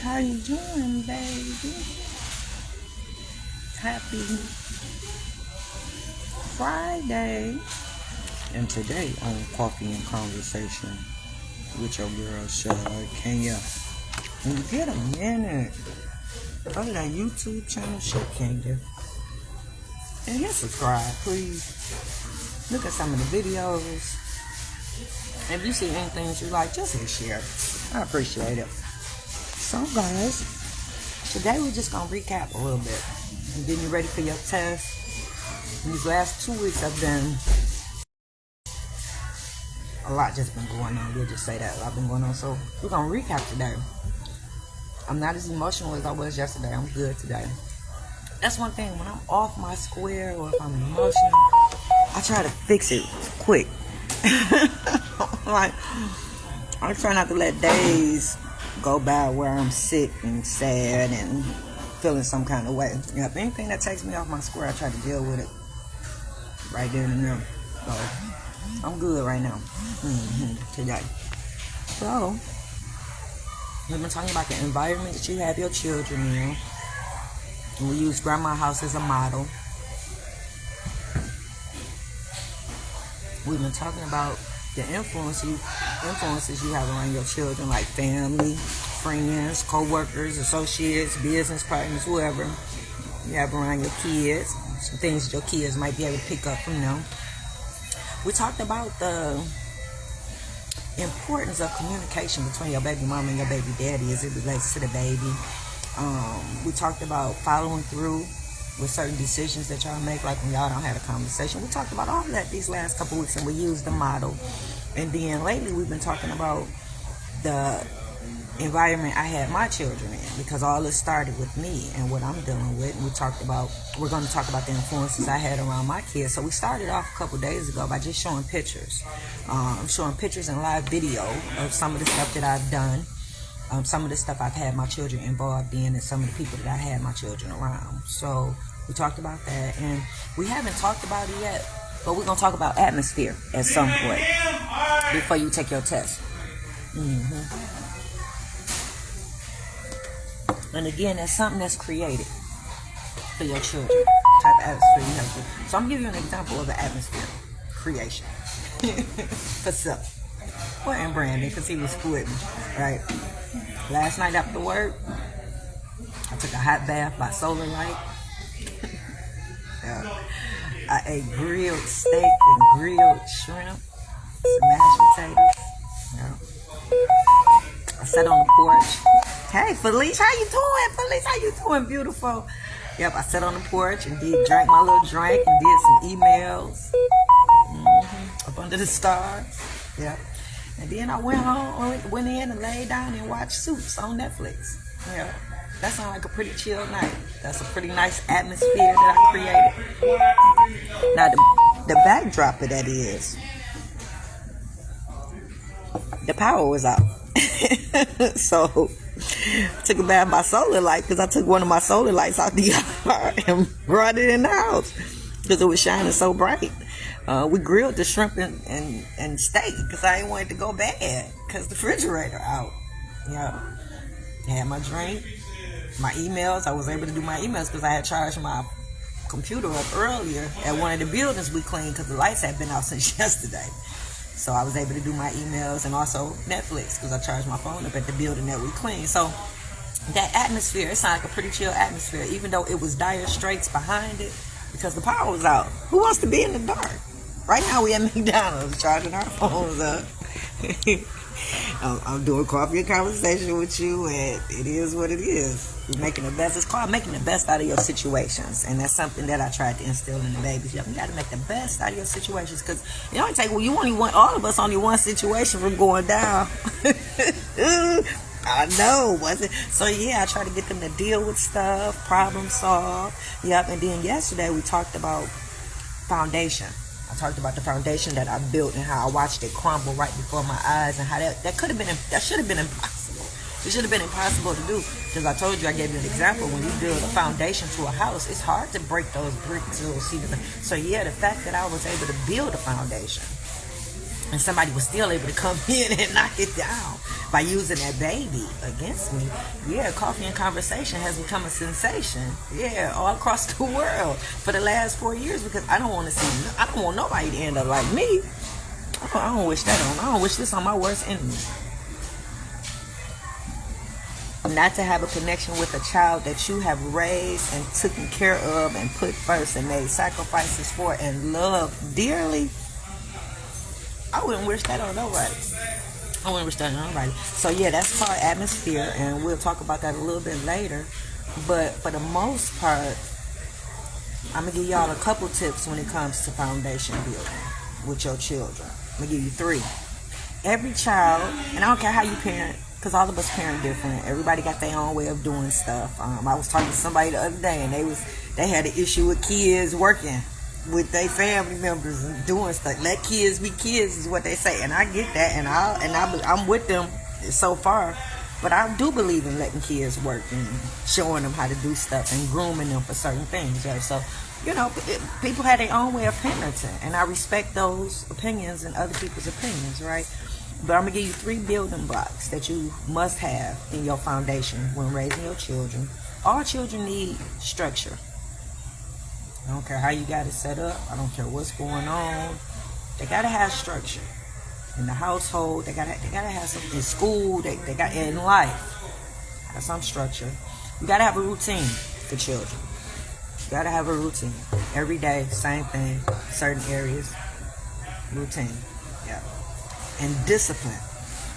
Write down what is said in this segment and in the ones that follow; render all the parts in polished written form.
How you doing, baby? Happy Friday. And today on Coffee and Conversation with your girl Shakenya. When you get a minute, go to that YouTube channel, Shakenya, and hit subscribe, please. Look at some of the videos. If you see anything that you like, just hit share. I appreciate it. So guys, today we're just gonna recap a little bit and getting you ready for your test. These last 2 weeks have been a lot just been going on. We'll just say that a lot been going on. So we're gonna recap today. I'm not as emotional as I was yesterday. I'm good today. That's one thing. When I'm off my square or if I'm emotional, I try to fix it quick. Like, I try not to let days go by where I'm sick and sad and feeling some kind of way. If anything that takes me off my square, I try to deal with it right then and there. So I'm good right now today. So we've been talking about the environment that you have your children in. And we use grandma's house as a model. We've been talking about the influences you have around your children, like family, friends, co-workers, associates, business partners, whoever you have around your kids. Some things that your kids might be able to pick up from them. We talked about the importance of communication between your baby mama and your baby daddy as it relates to the baby. We talked about following through with certain decisions that y'all make, like when y'all don't have a conversation. We talked about all of that these last couple weeks, and we used the model. And then lately we've been talking about the environment I had my children in, because all this started with me and what I'm dealing with. And we're going to talk about the influences I had around my kids. So we started off a couple days ago by just showing pictures. Showing pictures and live video of some of the stuff that I've done. Some of the stuff I've had my children involved in, and some of the people that I had my children around. So we talked about that, and we haven't talked about it yet, but we're going to talk about atmosphere at some point before you take your test. And again, that's something that's created for your children, type of atmosphere you have to. So I'm giving you an example of the atmosphere creation for self. Well, and Brandon, because he was with me, right? Last night after work, I took a hot bath by solar light. I ate grilled steak and grilled shrimp, some mashed potatoes. I sat on the porch. Hey, Felice, how you doing? Felice, how you doing, beautiful? Yep, I sat on the porch and drank my little drink and did some emails up under the stars. Yep. And then I went in and laid down and watched Suits on Netflix. Yeah, that sounds like a pretty chill night. That's a pretty nice atmosphere that I created. Now, the backdrop of that is the power was out. So I took a bath by solar light, because I took one of my solar lights out the yard and brought it in the house because it was shining so bright. We grilled the shrimp and steak because I didn't want it to go bad because the refrigerator out. Yeah, had my drink, my emails. I was able to do my emails because I had charged my computer up earlier at one of the buildings we cleaned because the lights had been out since yesterday. So I was able to do my emails and also Netflix because I charged my phone up at the building that we cleaned. So that atmosphere, it sounded like a pretty chill atmosphere, even though it was dire straits behind it because the power was out. Who wants to be in the dark? Right now we at McDonald's charging our phones up. I'm doing coffee and conversation with you, and it is what it is. You're making the best. It's called making the best out of your situations, and that's something that I tried to instill in the babies. You got to make the best out of your situations, because you only take all of us only one situation from going down. I know, was it? So yeah, I try to get them to deal with stuff, problem solve. Yep. And then yesterday we talked about foundation. I talked about the foundation that I built and how I watched it crumble right before my eyes, and how that should have been impossible. It should have been impossible to do, because I told you, I gave you an example. When you build a foundation to a house, it's hard to break those bricks or see the. So yeah, the fact that I was able to build a foundation and somebody was still able to come in and knock it down by using that baby against me. Yeah, Coffee and Conversation has become a sensation. Yeah, all across the world for the last 4 years, because I don't want nobody to end up like me. I don't wish that on. I don't wish this on my worst enemy. Not to have a connection with a child that you have raised and taken care of and put first and made sacrifices for and loved dearly. I wouldn't wish that on nobody. I wouldn't wish that on nobody. So yeah, that's called atmosphere, and we'll talk about that a little bit later. But for the most part, I'm going to give y'all a couple tips when it comes to foundation building with your children. I'm going to give you 3. Every child, and I don't care how you parent, because all of us parent different. Everybody got their own way of doing stuff. I was talking to somebody the other day, and they had an issue with kids working with their family members and doing stuff. Let kids be kids is what they say, and I get that, and I'm with them so far. But I do believe in letting kids work and showing them how to do stuff and grooming them for certain things. Right? So, people have their own way of parenting, and I respect those opinions and other people's opinions, right? But I'm going to give you 3 building blocks that you must have in your foundation when raising your children. All children need structure. I don't care how you got it set up. I don't care what's going on. They got to have structure. In the household, they gotta have some. In school, they got, in life, have some structure. You gotta have a routine for children. You gotta have a routine. Every day, same thing, certain areas, routine. Yeah. And discipline.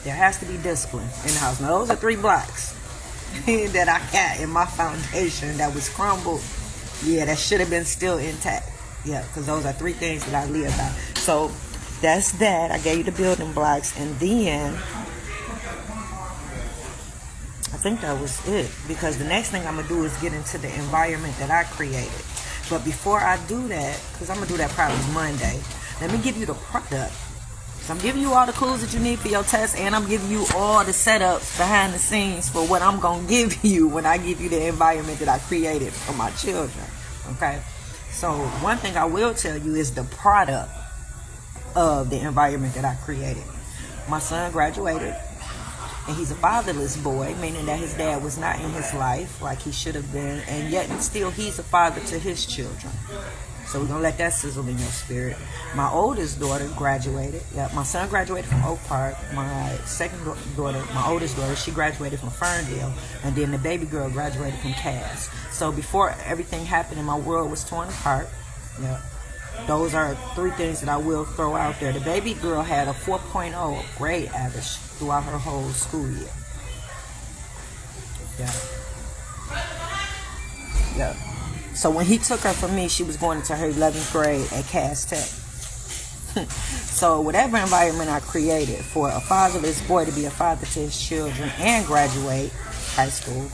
There has to be discipline in the house. Now, those are 3 blocks that I got in my foundation that was crumbled. Yeah, that should have been still intact. Yeah, because those are 3 things that I live by. So, that's that. I gave you the building blocks, and then I think that was it, because the next thing I'm going to do is get into the environment that I created. But before I do that, because I'm going to do that probably Monday, let me give you the product. So I'm giving you all the clues that you need for your test, and I'm giving you all the setups behind the scenes for what I'm going to give you when I give you the environment that I created for my children. Okay? So one thing I will tell you is the product of the environment that I created. My son graduated, and he's a fatherless boy, meaning that his dad was not in his life like he should have been, and yet still he's a father to his children. So we're going to let that sizzle in your spirit. My oldest daughter graduated. Yeah, my son graduated from Oak Park. My second daughter, my oldest daughter, she graduated from Ferndale, and then the baby girl graduated from Cass. So before everything happened and my world was torn apart, yeah, those are 3 things that I will throw out there. The baby girl had a 4.0 grade average throughout her whole school year. Yeah. So when he took her from me, she was going into her 11th grade at Cass Tech. So whatever environment I created for a fatherless boy to be a father to his children and graduate high school,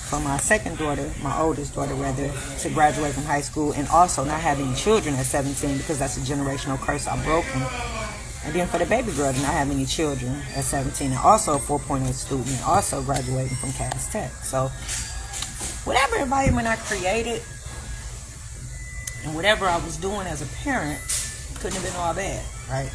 for my second daughter, my oldest daughter rather, to graduate from high school and also not having children at 17, because that's a generational curse I've broken. And then for the baby girl to not have any children at 17 and also a 4.0 student and also graduating from Cass Tech. So whatever environment I created and whatever I was doing as a parent couldn't have been all bad, right?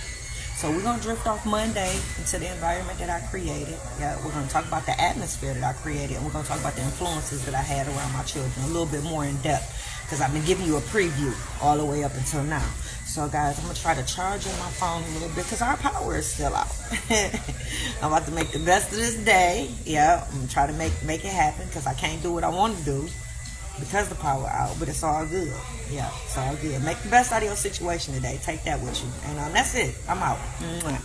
So we're going to drift off Monday into the environment that I created. Yeah, we're going to talk about the atmosphere that I created, and we're going to talk about the influences that I had around my children a little bit more in depth, because I've been giving you a preview all the way up until now. So guys, I'm going to try to charge in my phone a little bit because our power is still out. I'm about to make the best of this day. Yeah, I'm going to try to make it happen, because I can't do what I want to do because the power out, but it's all good. Yeah, it's all good. Make the best out of your situation today. Take that with you. And that's it. I'm out. Mwah.